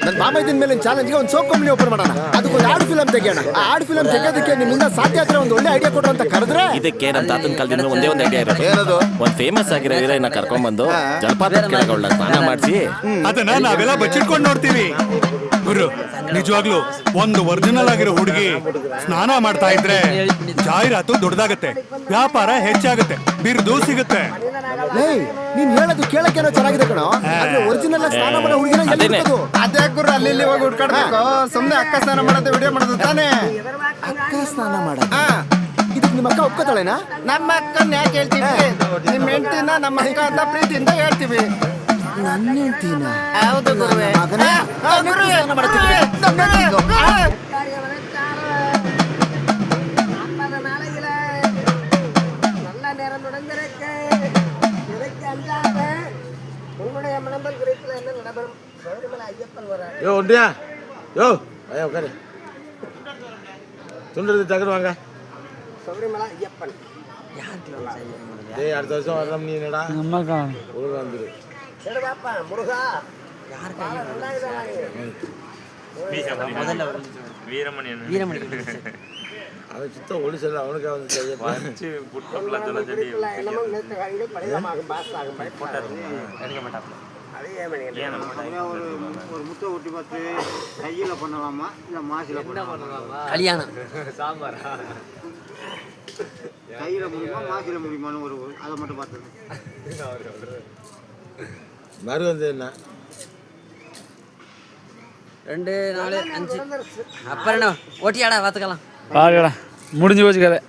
ನನ್ನ ಮಾಮ ಇದ್ದ ಮೇಲೆ ಚಾಲೆಂಜ್ಗೆ ಒಂದು ಸೋಪ್ ಕಂಪ್ನಿ ಓಪನ್ ಮಾಡೋಣ, ಅದಕ್ಕೊಂದು ಆಡ್ ಫಿಲಮ್ ತೆಗಿಯೋಣ. ಆ ಆಡ್ ಫಿಲಮ್ ತೆಗೆಯೋದಕ್ಕೆ ನಿಮ್ಮಿಂದ ಸಾಧ್ಯ ಆದ್ರೆ ಒಂದು ಒಳ್ಳೆ ಐಡಿಯಾ ಕೊಡು ಅಂತ ಕರೆದ್ರೆ ಇದಕ್ಕೆ ನಮ್ಮ ತಾತನ ಕಾಲದಿಂದ ಒಂದೇ ಒಂದು ಐಡಿಯಾ ಇರೋದು. ಏನದು? ಒಂದು ಫೇಮಸ್ ಆಗಿರೋ ಹೀರೋಯಿನ್ ಕರ್ಕೊಂಡ್ಬಂದು ಜಲಪಾತ ಕೆಳಗಳ್ಳ ಸ್ನಾನ ಮಾಡಿಸಿ ಅದನ್ನ ನಾವೆಲ್ಲ ಬಚ್ಚಿಟ್ಕೊಂಡು ನೋಡ್ತೀವಿ. ಗುರು, ನಿಜವಾಗ್ಲೂ ಒಂದು ಒರಿಜಿನಲ್ ಆಗಿರೋ ಹುಡುಗಿ ಸ್ನಾನ ಮಾಡ್ತಾ ಇದ್ರೆ ಜಾಹೀರಾತು ದೊಡ್ಡದಾಗತ್ತೆ, ವ್ಯಾಪಾರ ಹೆಚ್ಚಾಗುತ್ತೆ, ಬಿರುದು ಸಿಗುತ್ತೆ. ನೀನ್ ಹೇಳೋದು ಕೇಳಕ್ಕೇನೋ ಚೆನ್ನಾಗಿದೆ ಕಣೋ, ಒರಿಜಿನಲ್ ಸ್ನಾನ ಮಾಡೋ ಹುಡುಗಿನ ಅದೇ ಗುರು ಅಲ್ಲಿ ಇಲ್ಲಿ ಹೋಗಿ ಹುಡ್ಕಾಡ್ಬೇಕು. ಸುಮ್ನೆ ಅಕ್ಕ ಸ್ನಾನ ಮಾಡೋದು ವಿಡಿಯೋ ಮಾಡೋದು ತಾನೇ. ಅಕ್ಕ ಸ್ನಾನ ಮಾಡೋದು ಇದಕ್ಕೆ ನಿಮ್ಮ ಅಕ್ಕ ಒಪ್ಕೋತಾಳೇನಾ? ನಮ್ಮ ಅಕ್ಕನ ಯಾಕೆ ಹೇಳ್ತೀವಿ? ನಿಮ್ಮ ಹೆಂಡತಿನ ನಮ್ಮ ಅಕ್ಕ ಅಂತ ಪ್ರೀತಿಯಿಂದ ಹೇಳ್ತೀವಿ. ನನ್ನ ಹೆಂಡತಿನ? ಹೌದು ಗುರುವೆ. யோ ஒன்றியா யோ ஐயா உட்காரு துண்டுறது டக்குனு வாங்க. டேய் அடுத்த வருஷம் வரணும் நீ என்னடா ஒழுங்கா வந்துரு. அவன் சுத்த ஒளிசல்ல அவனுக்கு வந்து ஒரு முட்டை ஊட்டி பார்த்து கையில பண்ணலாமா இல்ல மாசில பண்ணலாமா? கல்யாணம் சாம்பாரா கையில முடியுமா மாசில முடியுமான்னு ஒரு அதை மட்டும் பார்த்தது. மறு வந்து என்ன 2 4 5 அப்புறம் என்ன ஓட்டியாடா பார்த்துக்கலாம். முடிஞ்சு போச்சு கதை.